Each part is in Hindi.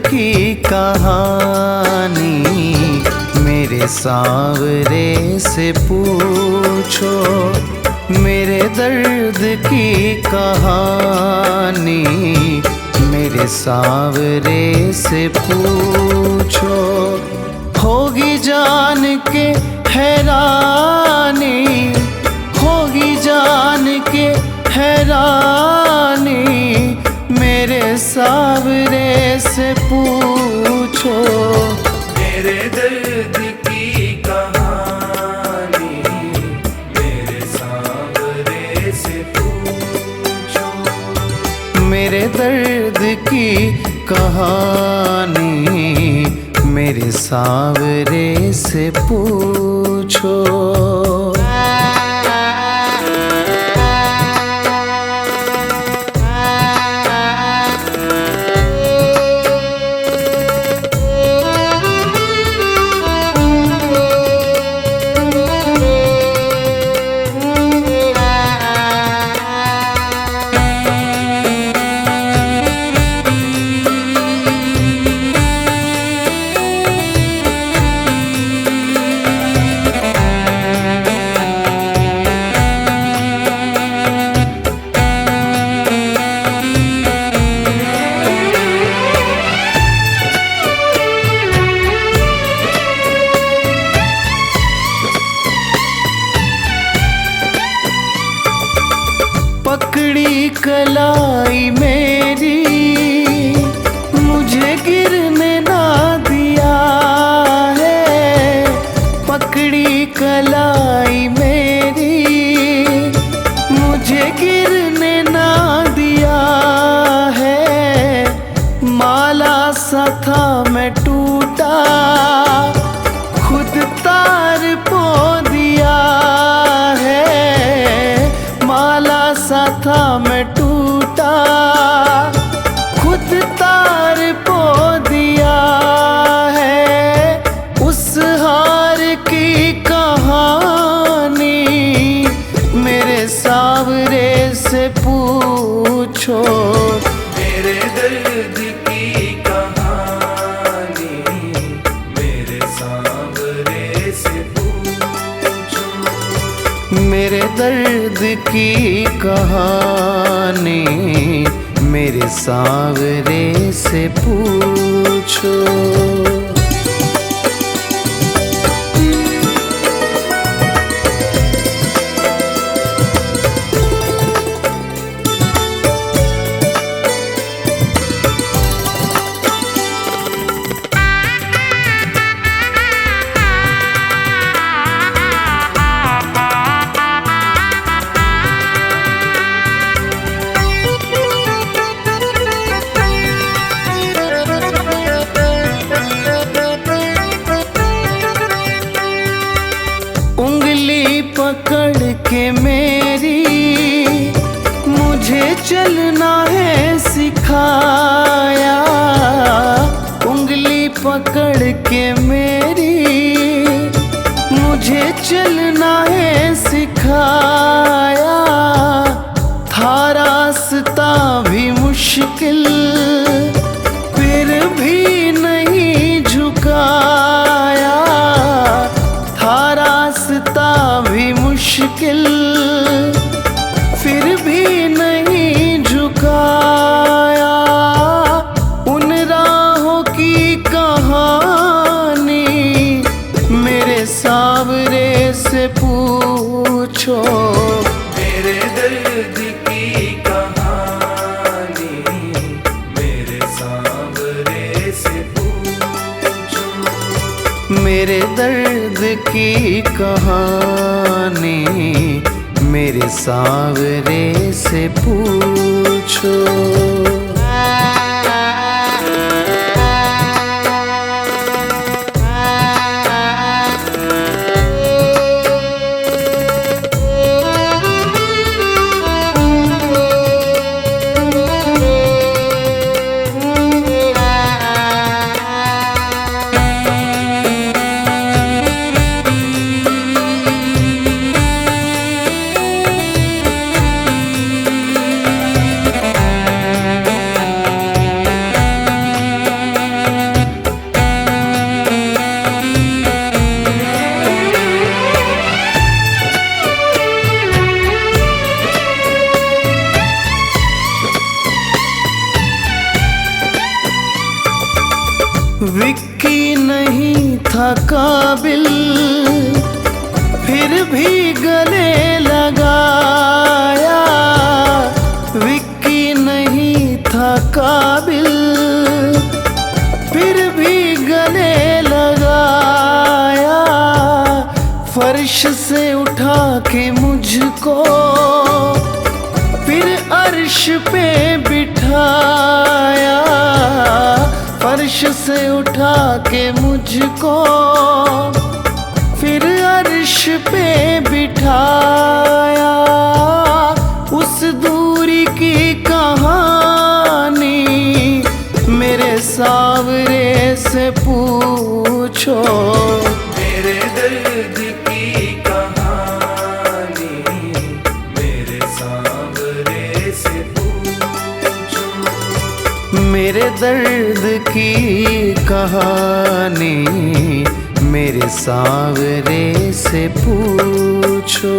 की कहानी मेरे सांवरे से पूछो। मेरे दर्द की कहानी मेरे सांवरे से पूछो। होगी जान के हैरानी, होगी जान के हैरानी मेरे सांवरे से पूछो। मेरे दर्द की कहानी मेरे सांवरे से पूछो। मेरे दर्द की कहानी मेरे सांवरे से पूछो। पकड़ी कलाई मेरी मुझे गिरने ना दिया है। पकड़ी कलाई मेरी मुझे गिरने ना दिया है। माला सा था मैं टूटा खुद तार पो दिया है। माला सा था मैं टूटा खुद तार पो दिया है। उस हार की कहानी मेरे सांवरे से पूछो। मेरे दर्द की कहानी मेरे सांवरे से पूछो। मेरे दर्द की कहानी मेरे सांवरे से पूछो। पकड़ के मेरी मुझे चलना है सिखाया। उंगली पकड़ के मेरी मुझे चलना है सिखाया। था रास्ता भी मुश्किल फिर भी नहीं झुकाया। था रास्ता भी मुश्किल फिर भी नहीं झुकाया। उन राहों की कहानी मेरे सांवरे से पूछो। मेरे दर्द की कहानी मेरे सांवरे से पूछो। मेरे दर्द की कहानी मेरे सांवरे से पूछो। विक्की नहीं था काबिल, फिर भी गले लगाया। विक्की नहीं था काबिल, फिर भी गले लगाया। फर्श से उठा के मुझको फिर अर्श पे बिठाया। फर्श से उठा के मुझको फिर अर्श पे बिठाया। उस दूरी की कहानी मेरे सावरे से पूछो। मेरे दर्द की कहानी मेरे सांवरे से पूछो। मेरे दर्द की कहानी मेरे सांवरे से पूछो।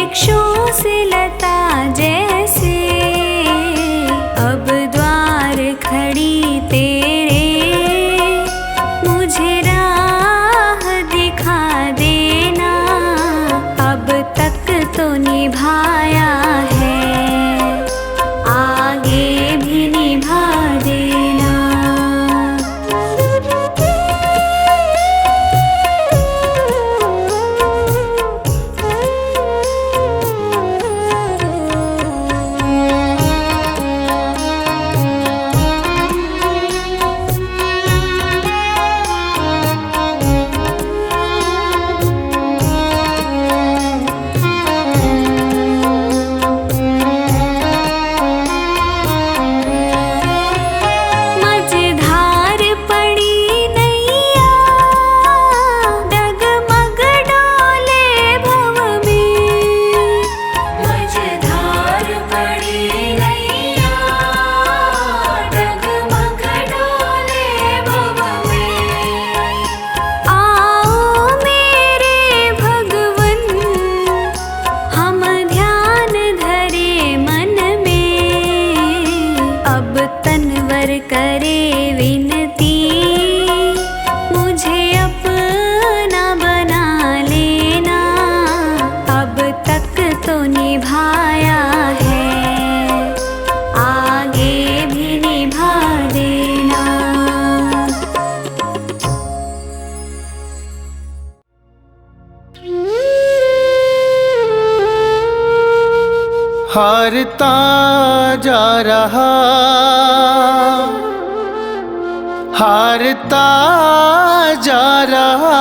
वृक्षों से लता जैसे अब द्वार खड़ी तेरे, मुझे राह दिखा देना, अब तक तो निभाया है, आगे भी निभा देना। मझधार पड़ी नैया, डगमग डोले भव में। मझधार पड़ी नैया, डगमग डोले भव में। आओ मेरे भगवन, हम ध्यान धरे मन में, अब तनवर करे विनती, मुझे अपना बना लेना, अब तक तो निभाया है, आगे भी निभा देना। हारता जा रहा, हारता जा रहा,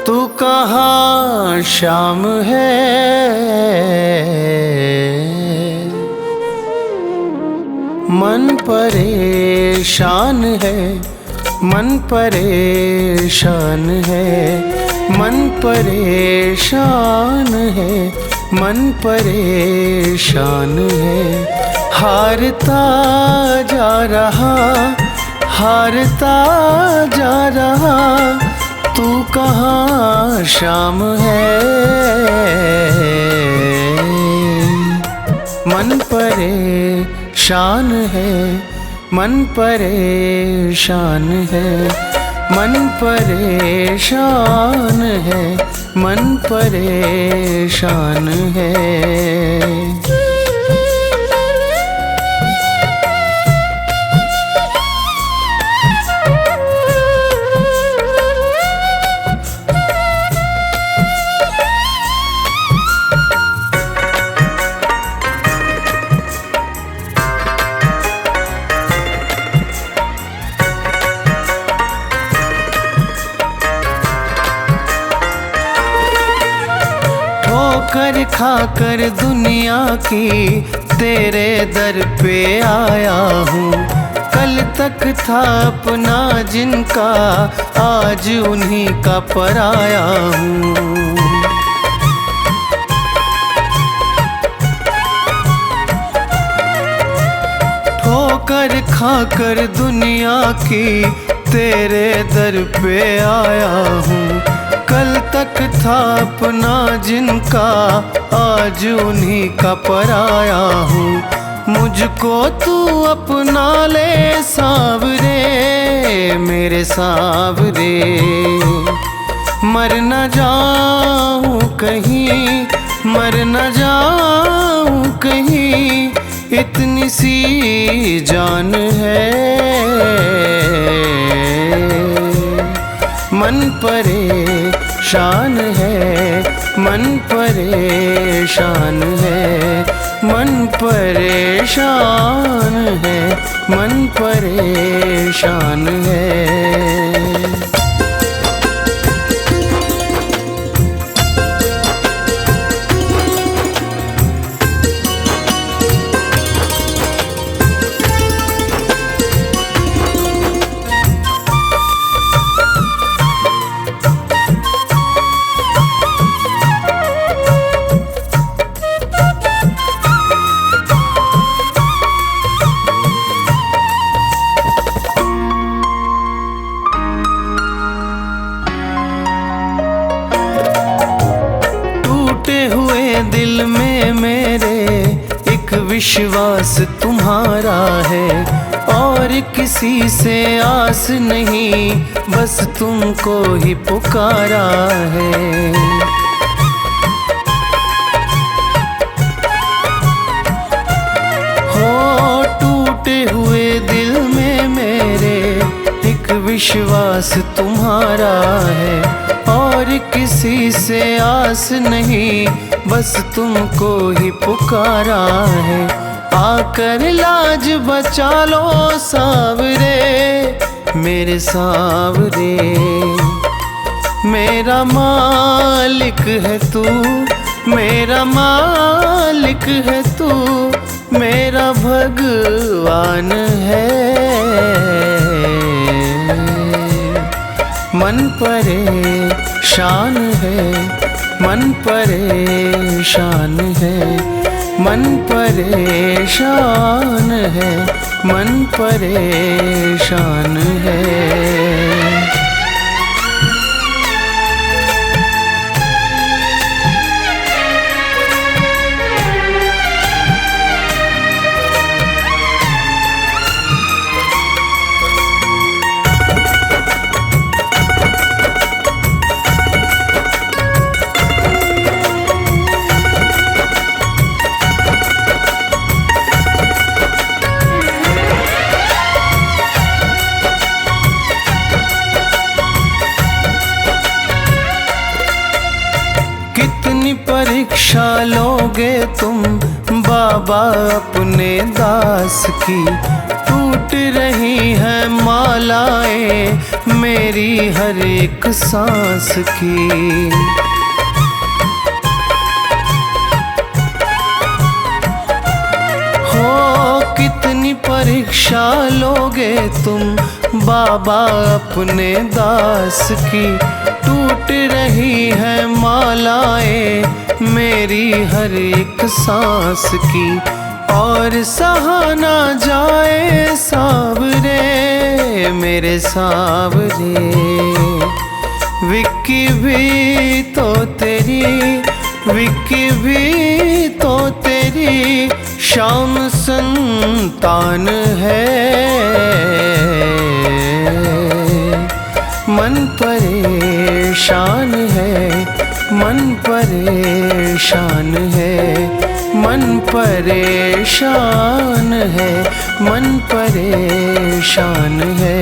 तू कहाँ शाम है। मन परेशान है, मन परेशान है, मन परेशान है, मन परेशान है। हारता जा रहा, हारता जा रहा, तू कहाँ शाम है। मन परेशान है, मन परेशान है, मन परेशान है, मन परेशान है। ठोकर खाकर दुनिया की तेरे दर पे आया हूँ। कल तक था अपना जिनका, आज उन्हीं का पराया हूँ। ठोकर खाकर दुनिया की तेरे दर पे आया हूँ। कल तक था अपना जिनका, आज उन्हीं का पराया हूँ। मुझको तू अपना ले सावरे, मेरे सावरे। मर न जाऊँ कहीं, मर न जाऊँ कहीं, इतनी सी जान है। मन परेशान है, मन परेशान है, मन परेशान है, मन परेशान है। दिल में मेरे एक विश्वास तुम्हारा है, और किसी से आस नहीं, बस तुमको ही पुकारा है। हो टूटे हुए दिल में मेरे एक विश्वास तुम्हारा है, और किसी से आस नहीं, बस तुमको ही पुकारा है। आकर लाज बचा लो सावरे, मेरे सावरे। मेरा मालिक है तू, मेरा मालिक है तू, मेरा भगवान है। मन परेशान है, मन परेशान है, मन परेशान है, मन परेशान है। कितनी परीक्षा लोगे तुम बाबा अपने दास की, टूट रही है मालाएं मेरी हर एक सांस की। हो कितनी परीक्षा लोगे तुम बाबा अपने दास की, टूट रही है मालाएं मेरी हर एक सांस की, और सहा ना जाए सावरे, मेरे सावरे। विक्की भी तो तेरी, विक्की भी तो तेरी शाम संतान है। मन परेशान है, मन परेशान है, मन परेशान है, मन परेशान है।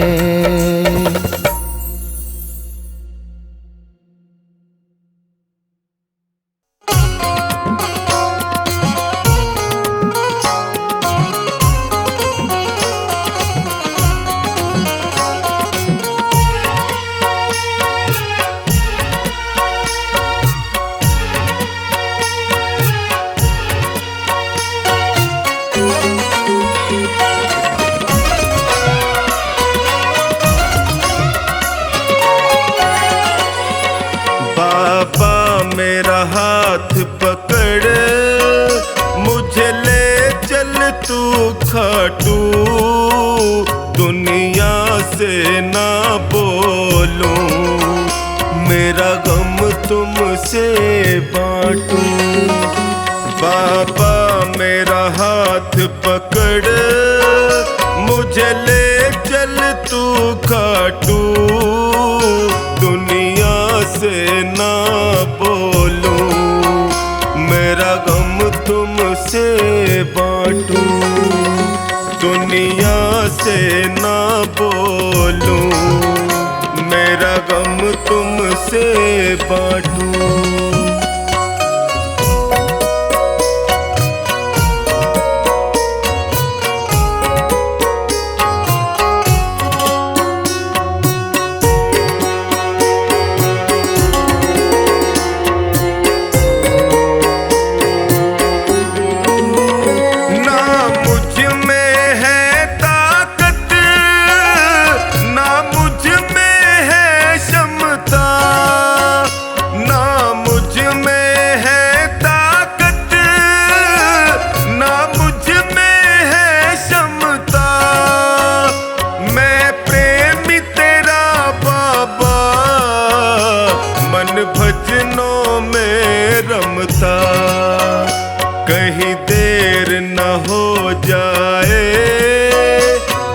मेरा हाथ पकड़ मुझे ले चल तू खाटू, दुनिया से ना बोलूं, मेरा गम तुमसे बांटूं। बाबा मेरा हाथ पकड़ मुझे ले चल तू खाटू, दुनिया से ना बोलूं, मेरा गम तुमसे बांटूं। दुनिया से ना बोलूं, मेरा गम तुमसे बांटूं। भजनों में रमता। कहीं देर न हो जाए,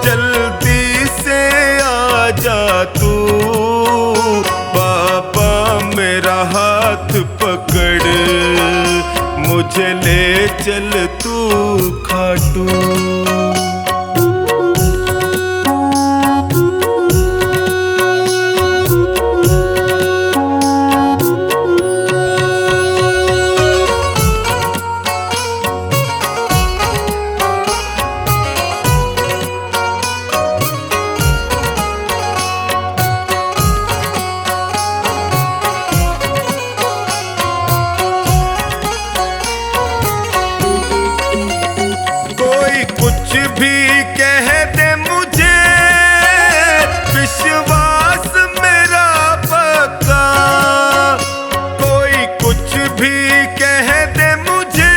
जल्दी से आ जा तू। बाबा मेरा हाथ पकड़, मुझे ले चल तू खाटू। कुछ भी कह दे मुझे, विश्वास मेरा पक्का। कोई कुछ भी कह दे मुझे,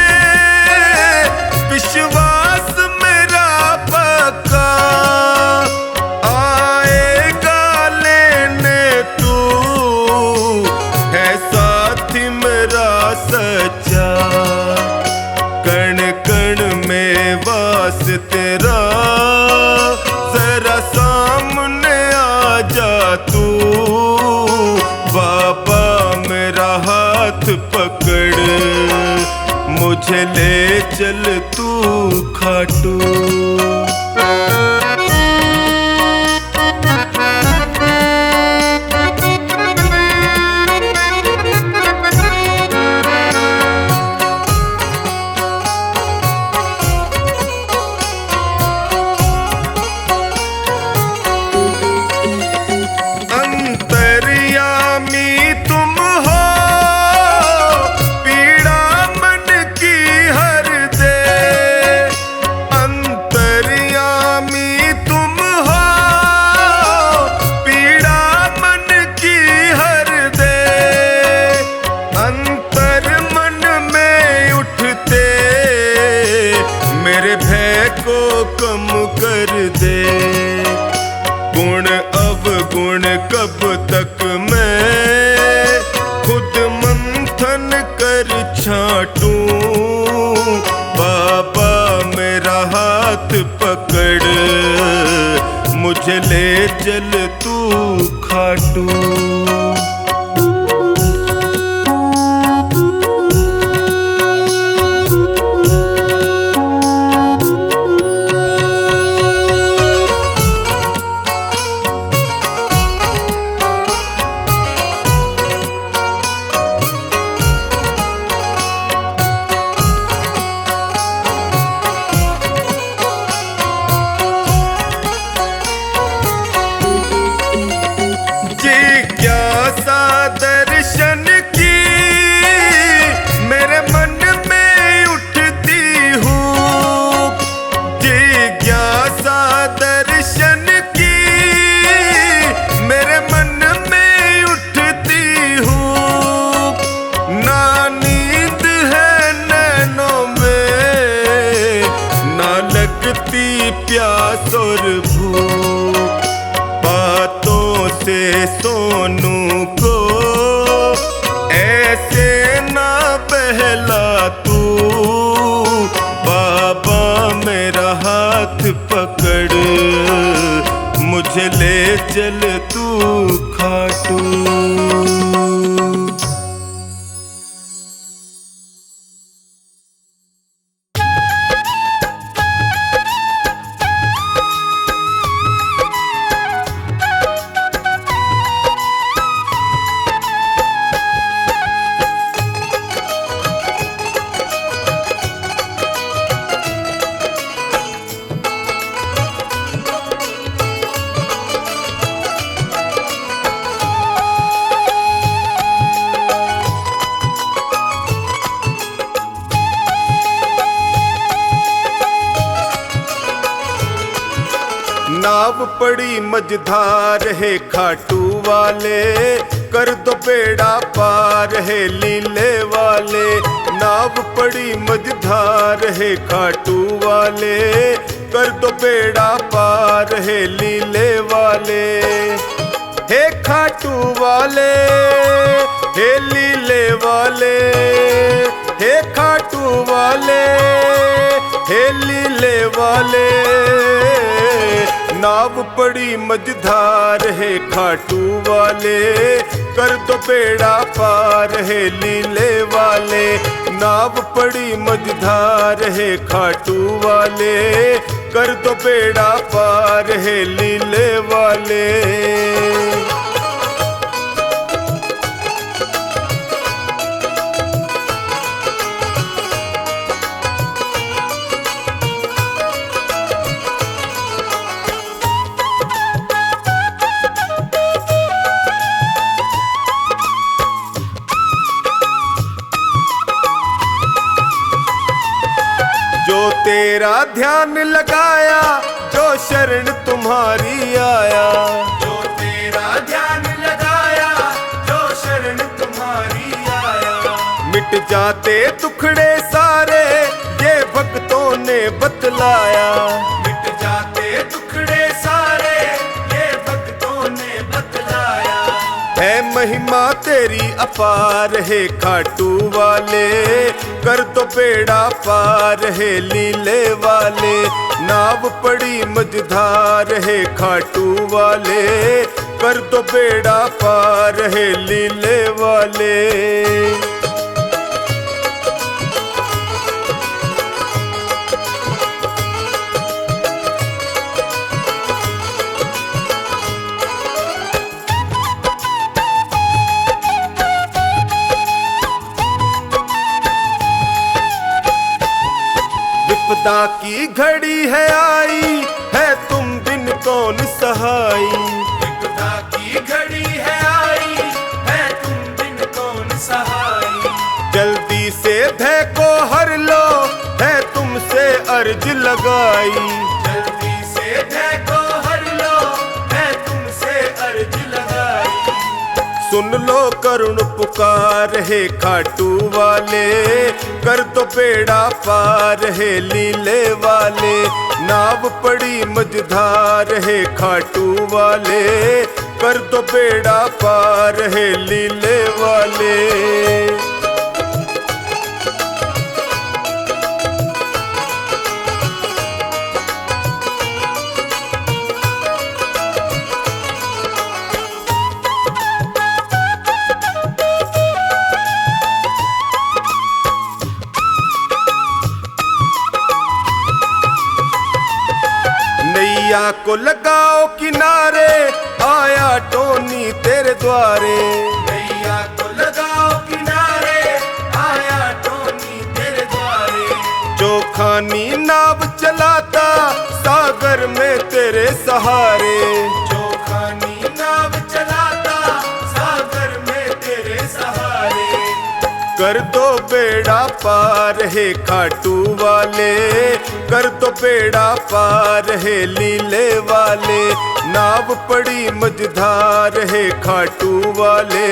विश्वास मेरा पक्का। आएगा लेने तू, है साथी मेरा सच्चा। कण कण में वास तेरा, जरा सामने आ जा तू। बाबा मेरा हाथ पकड़, मुझे ले चल तू खाटू। कम कर दे गुण अवगुण, कब तक मैं खुद मंथन कर छाटूं। बाबा मेरा हाथ पकड़, मुझे ले चल तू खाटू। जिज्ञासा दर्शन की मेरे मन में उठती हूँ। जिज्ञासा दर्शन की मेरे मन में उठती हूँ। ना नींद है नैनों में, ना लगती प्यास और भूख। बातों से सोनू को ऐसे ना बहला तू। बाबा मेरा हाथ पकड़, मुझे ले चल तू खाटू। नाव पड़ी मझधार है खाटू वाले, कर दो बेड़ा पार है लीले वाले। नाव पड़ी मझधार है खाटू वाले, कर दो बेड़ा पार है लीले वाले। हे खाटू वाले, हे लीले वाले, हे खाटू वाले, वाले। नाव पड़ी मझधार है खाटू वाले, कर दो बेड़ा पार है लीले वाले। नाव पड़ी मझधार है खाटू वाले, कर दो बेड़ा पार है लीले वाले। जो तेरा ध्यान लगाया, जो शरण तुम्हारी आया। जो तेरा ध्यान लगाया, जो शरण तुम्हारी आया। मिट जाते दुखड़े सारे, ये भक्तों ने बतलाया। मिट जाते दुखड़े सारे, ये भक्तों ने बतलाया। है महिमा तेरी अपार है खाटू वाले, कर दो बेड़ा पार है लीले वाले। नाव पड़ी मझधार है खाटू वाले, कर दो बेड़ा पार है लीले वाले। विपदा की घड़ी है आई, है तुम बिन कौन सहाई। विपदा की घड़ी है आई, है तुम बिन कौन सहाई। जल्दी से भय को हर लो, है तुमसे अर्ज लगाई। जल्दी से भय को हर लो, है तुमसे अर्ज लगाई। सुन लो करुण पुकार है खाटू वाले, कर दो बेड़ा पार है लीले वाले। नाव पड़ी मझधार है खाटू वाले, कर दो बेड़ा पार है लीले वाले। नैया को लगाओ किनारे, आया टोनी तेरे द्वारे। नैया को लगाओ किनारे, आया टोनी तेरे द्वारे। जो खानी नाव चलाता, सागर में तेरे सहारे। जो खानी नाव चलाता, सागर में तेरे सहारे। कर दो बेड़ा पार है खाटू वाले, कर दो बेड़ा पार है लीले वाले। नाव पड़ी मझधार है खाटू वाले,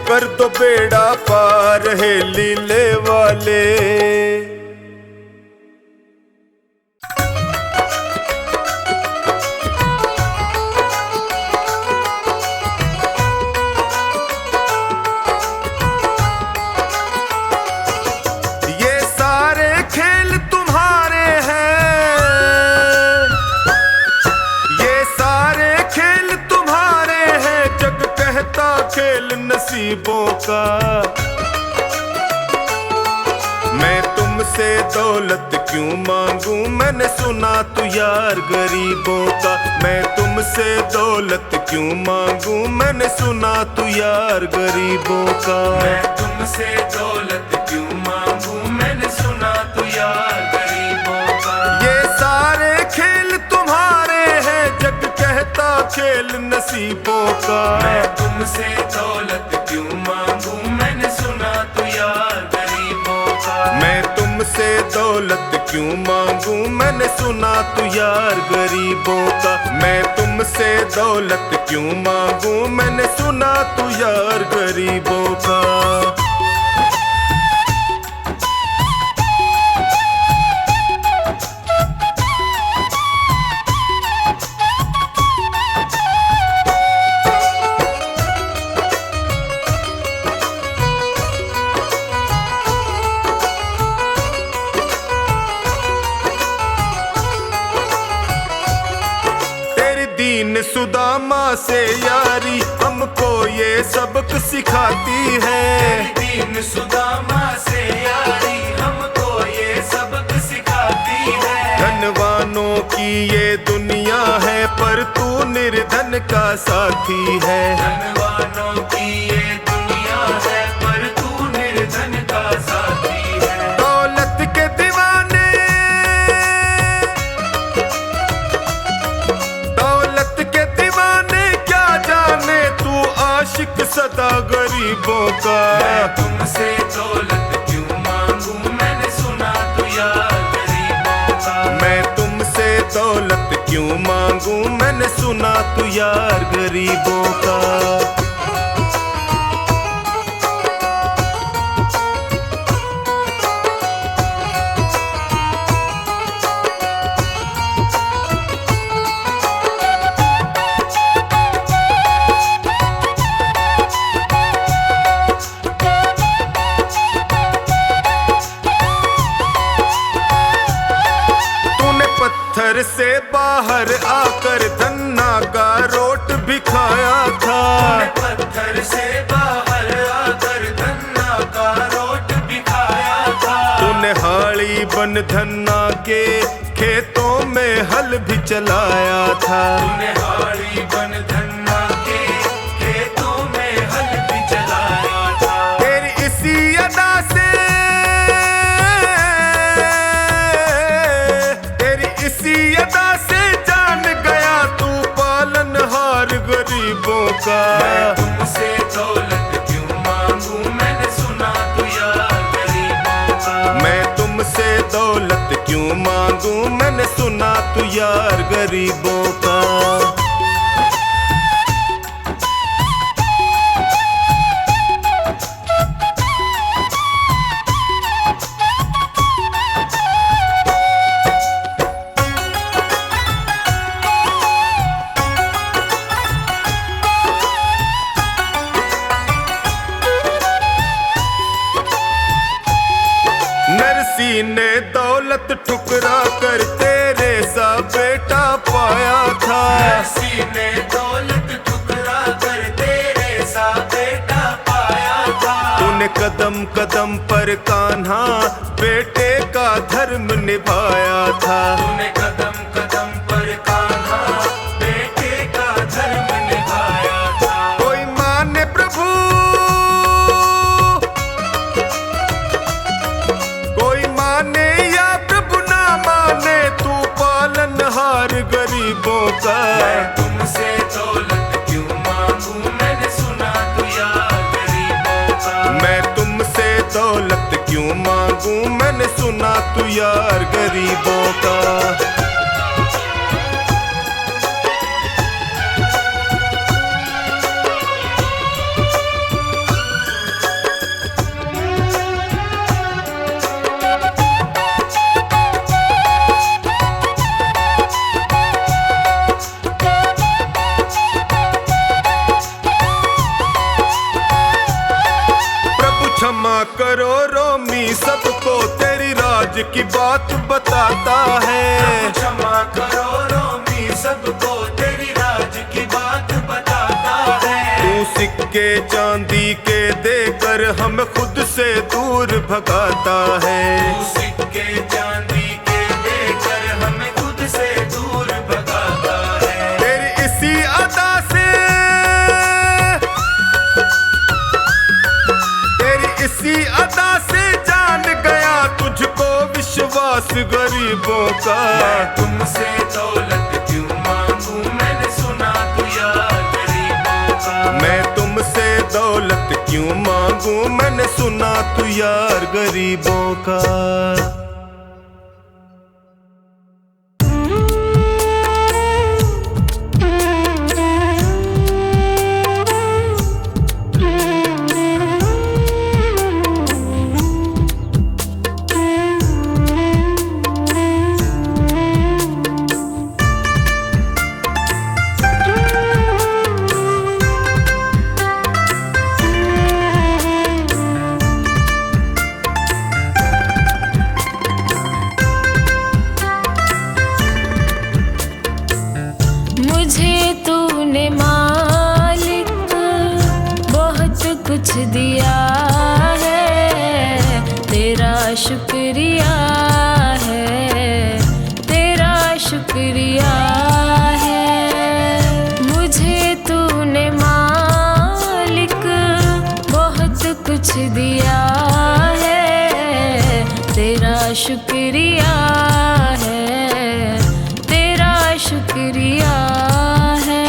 कर दो बेड़ा पार है लीले वाले। खेल नसीबों का, मैं तुमसे दौलत क्यों मांगू, मैंने सुना तू यार गरीबों का। मैं तुमसे दौलत क्यों मांगू, मैंने सुना तू यार गरीबों का। मैं तुमसे दौलत क्यों मांगू, मैंने सुना तू यार गरीबों का। ये सारे खेल तुम्हारे हैं, जग कहता खेल नसीबों का। मैं तुमसे दौलत क्यों मांगू, मैंने सुना तू यार गरीबों का। मैं तुमसे दौलत क्यों मांगू, मैंने सुना तू यार गरीबों का। मैं तुमसे दौलत क्यों मांगू, मैंने सुना तू यार गरीबों का। सुदामा से यारी हमको ये सबक सिखाती है। दीन सुदामा से यारी हमको ये सबक सिखाती है। धनवानों की ये दुनिया है पर तू निर्धन का साथी है। धनवानों की ये दुनिया है पर तू निर्धन का साथी है। दौलत के दीवाने, दौलत के दीवाने क्या जाने तू आशिक सदा गरीबों का। मैं तुमसे दौलत क्यों मांगू, मैंने सुना तू यार गरीबों का। मैं तुमसे दौलत क्यों मांगू, मैंने सुना तू यार गरीबों का। पत्थर से बाहर आकर धन्ना का रोट भी खाया था। पत्थर से बाहर आकर धन्ना का रोट भी खाया था। तूने हाड़ी बन धन्ना के खेतों में हल भी चलाया था। तूने हाड़ी बन धन्ना के खेतों में हल भी चलाया था। तेरी इसी अदा से, इसी अदा से जान गया तू पालनहार गरीबों का। मैं तुमसे दौलत क्यों मांगू, मैंने सुना तू यार गरीबों का। मैं तुमसे दौलत क्यों मांगू, मैंने सुना तू यार गरीबों का। नरसी ने दौलत ठुकरा कर तेरे सा बेटा पाया था। नरसी ने दौलत ठुकरा कर तेरे सा बेटा पाया था। तूने कदम कदम पर कान्हा बेटे का धर्म निभाया था। तूने कदम कदम पर कान्हा बेटे का धर्म निभाया था। कोई माने प्रभु, कोई माने या प्रभु ना माने तू पालनहार गरीबों का। मैं तुमसे दौलत क्यों मांगू, मैंने सुना तू यार गरीबों का। मैं तुमसे दौलत क्यों मांगू, मैंने सुना तू यार गरीबों का। क्षमा करो रोमी सबको तेरी राज की बात बताता है। क्षमा करो रोमी सबको तेरी राज की बात बताता है। तू सिक्के चांदी के देकर हमें खुद से दूर भगाता है। तू सिक्के चांदी के देकर हमें खुद से दूर भगाता है। तेरी इसी अदा से, इसी अदा से जान गया तुझको विश्वास गरीबों का। मैं तुमसे दौलत क्यों मांगू, मैंने सुना तू यार गरीबों का। मैं तुमसे दौलत क्यों मांगू, मैंने सुना तू यार गरीबों का। शुक्रिया है, तेरा शुक्रिया है। मुझे तूने मालिक बहुत कुछ दिया है, तेरा शुक्रिया है, तेरा शुक्रिया है।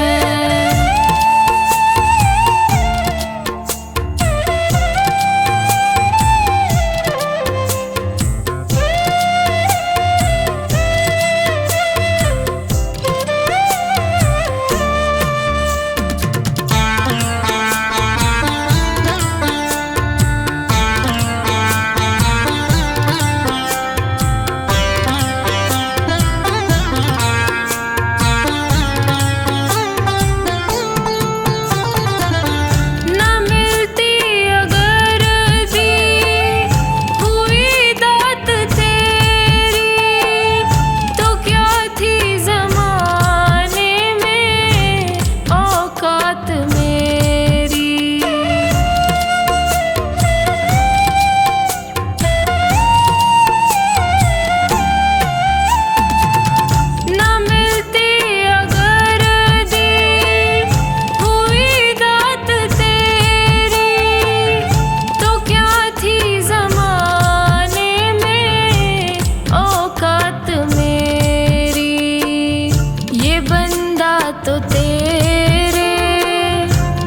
तो तेरे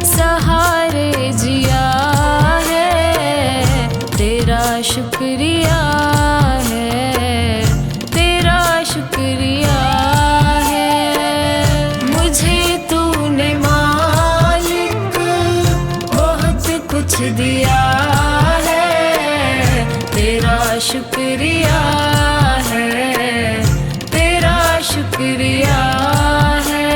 सहारे जिया है, तेरा शुक्रिया है, तेरा शुक्रिया है। मुझे तूने मालिक बहुत कुछ दिया है, तेरा शुक्रिया है, तेरा शुक्रिया है।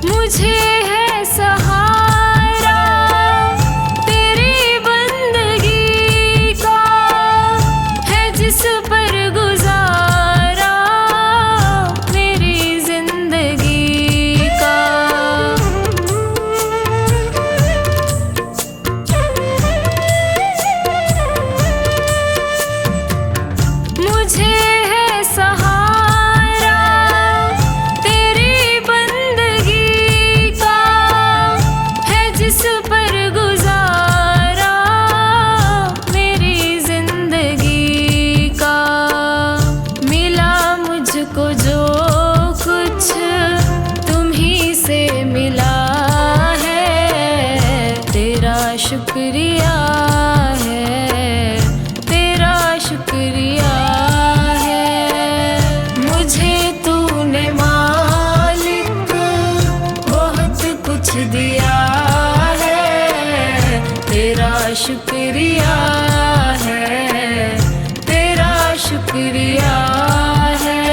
मुझे है सहारा तेरी बंदगी का, है जिस पर गुजारा मेरी जिंदगी का। मुझे है सहारा तेरी बंदगी का, है जिस पर गुजारा मेरी जिंदगी का। मिला मुझको जो कुछ तुम ही से मिला है, तेरा शुक्रिया है, तेरा शुक्रिया है। मुझे तूने मालिक बहुत कुछ दिया है, तेरा शुक्रिया है, तेरा शुक्रिया है।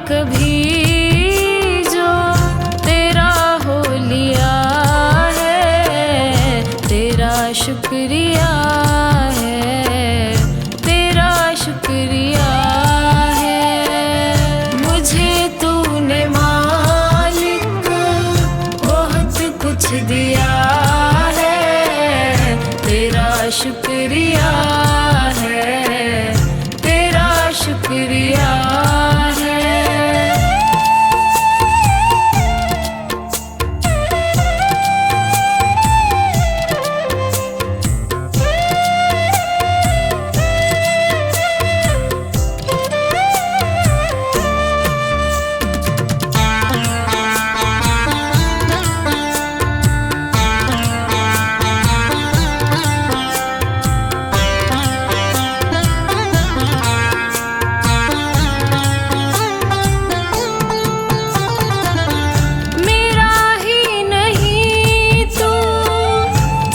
कभी जो तेरा हो लिया है, तेरा शुक्रिया है, तेरा शुक्रिया है। मुझे तूने मालिक बहुत कुछ दिया है, तेरा शुक्रिया है, तेरा शुक्रिया है। मेरा ही नहीं तू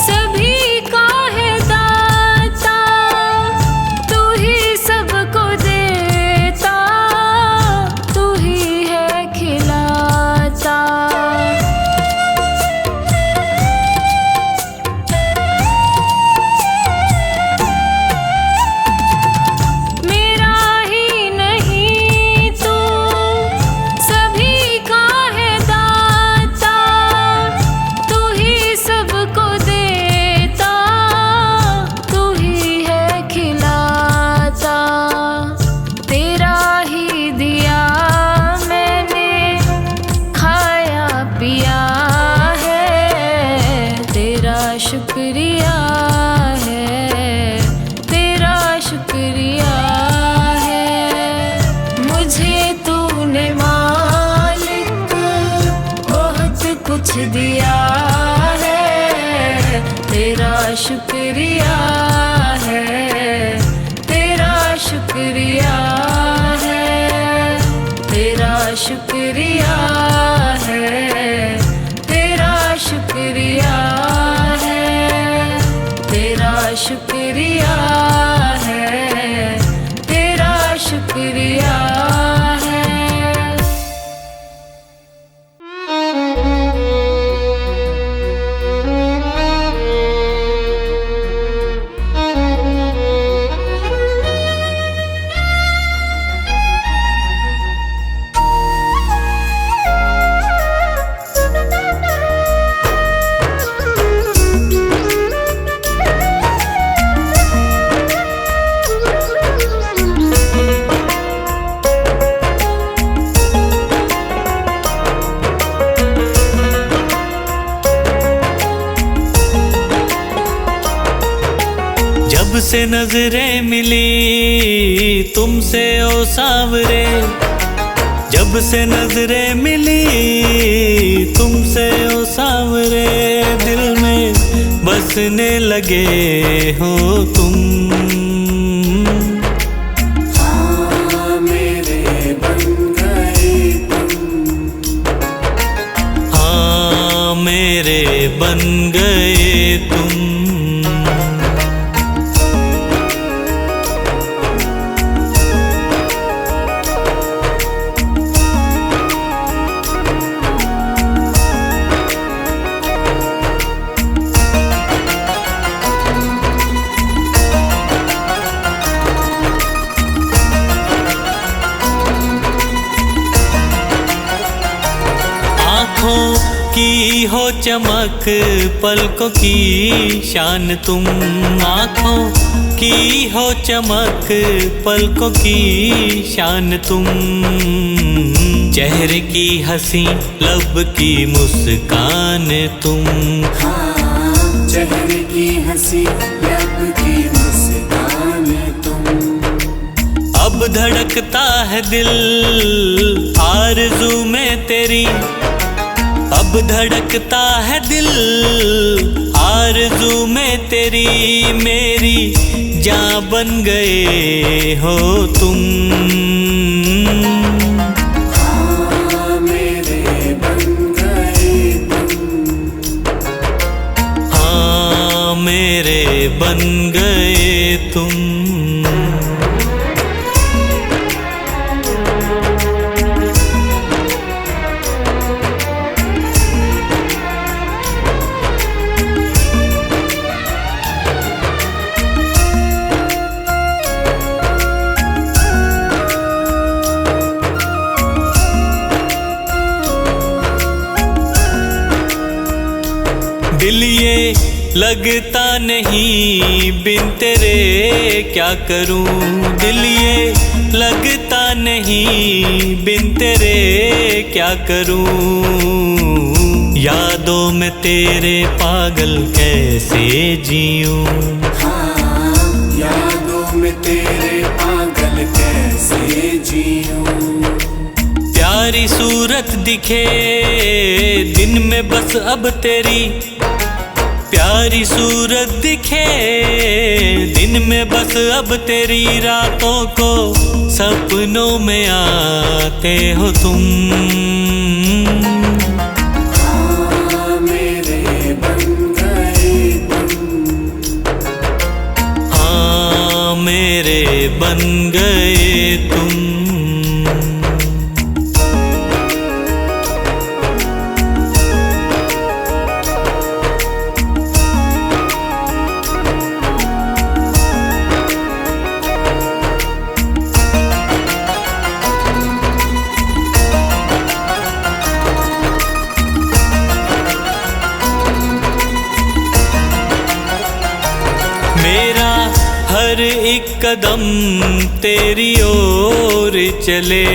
सभी का है दाता, तू ही सबको देता, तू ही है खिलाता। मेरा ही नहीं तू सभी का है दाता, तू ही सबको देता, तू ही है खिलाता। तेरा ही दिया मैंने खाया पिया है, तेरा शुक्रिया है, तेरा शुक्रिया है। मुझे तूने मालिक बहुत कुछ दिया है, तेरा शुक्रिया है, तेरा शुक्रिया है, तेरा शुक्रिया है, तेरा शुक्रिया है, तेरा शुक्रिया है, तेरा शुक्रिया है। जब से नजरें मिली तुमसे ओ सांवरे, जब से नजरें मिली तुमसे ओ सांवरे, दिल में बसने लगे हो तुम। हाँ मेरे बन गए तुम, हाँ मेरे बन गए तुम। की हो चमक पलकों की शान तुम, आँखों की हो चमक पलकों की शान तुम। चेहरे की हंसी लब की मुस्कान तुम, हाँ चेहरे की हंसी लब की मुस्कान तुम। अब धड़कता है दिल आरज़ू में तेरी, अब धड़कता है दिल आरज़ू में तेरी। मेरी जान बन गए हो तुम, हाँ मेरे बन गए तुम, हाँ मेरे बन गए तुम। दिल ये लगता नहीं बिन तेरे क्या करूं, दिल ये लगता नहीं बिन तेरे क्या करूं। यादों में तेरे पागल कैसे जीऊं, यादों में तेरे पागल कैसे जीऊं। प्यारी सूरत दिखे दिन में बस अब तेरी, प्यारी सूरत दिखे दिन में बस अब तेरी, रातों को सपनों में आते हो तुम। हाँ मेरे बन गए तुम, हाँ मेरे बन गए तुम। मेरा हर एक कदम तेरी ओर चले,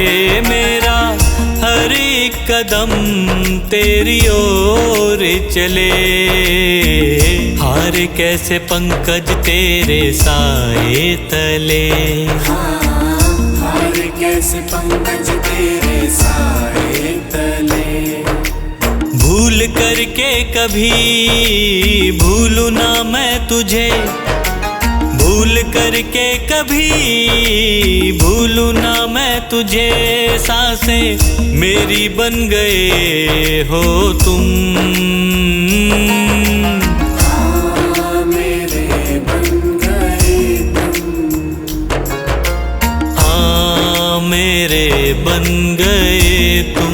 मेरा हर एक कदम तेरी ओर चले। हार कैसे पंकज तेरे साए तले, हार कैसे पंकज तेरे साए तले। भूल करके कभी भूलूं ना मैं तुझे, भूल करके कभी भूलूं ना मैं तुझे। सांसें मेरी बन गए हो तुम, हाँ मेरे बन गए तुम, हाँ मेरे बन गए तुम।